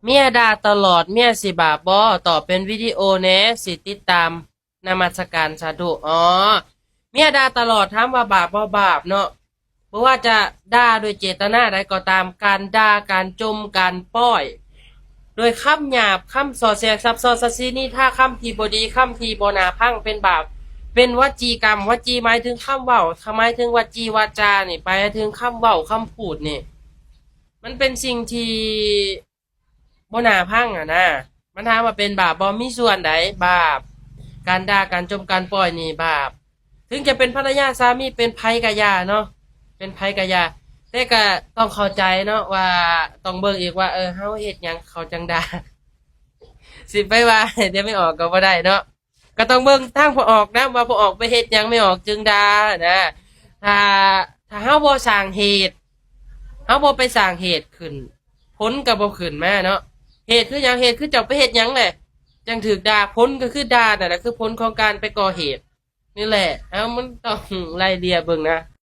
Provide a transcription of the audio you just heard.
เมียด่าตลอดเมียสิบาปบ่ตอบเป็นวิดีโอแหน่สิติดตามนมัสการสาธุอ๋อเมียด่าตลอดถามว่าบาปบ่บาปเนาะเพราะว่าจะด่าโดยเจตนาใดก็ตามการด่าการจมการป้อยโดยคำหยาบคำส่อแสกซับซ้อนซัดซีนี่ถ้าคำที่บ่ดีคำที่บ่น่าพังเป็นบาปเป็นวจีกรรมวจีหมายถึงคำเว้าหมายถึงวจีวาจานี่ไปถึงคำเว้าคำพูดนี่มันเป็นสิ่งที่ บ่น่าพังอะนะมันถามว่าเป็นบาปบ่มีส่วนใดบาปการด่าการจมการปล่อยนี่บาปถึงจะเป็นภรรยาสามีเป็นไผกะยาเนาะเป็นไผกะยาแต่ก็ต้องเข้าใจเนาะว่าต้องเบิ่งอีกว่าเฮาเฮ็ดหยังเขาจังด่าสิไปว่าเดี๋ยวไม่ออกก็บ่ได้เนาะก็ต้องเบิ่งทางผู้ออกนะว่าผู้ออกไปเฮ็ดหยังไม่ออกจึงด่านะถ้าเฮาบ่สร้างเหตุเฮาบ่ไปสร้างเหตุขึ้นผลก็บ่ขึ้นมาเนาะ เหตุคืออย่างเหตุคือเจ้าไปเหตุหยังแหละจังถือด่าผลก็คือด่าแต่นแหละคือผลของการไปก่อเหตุนี่แหละมันต้องไล่เลียเบิ่งนะ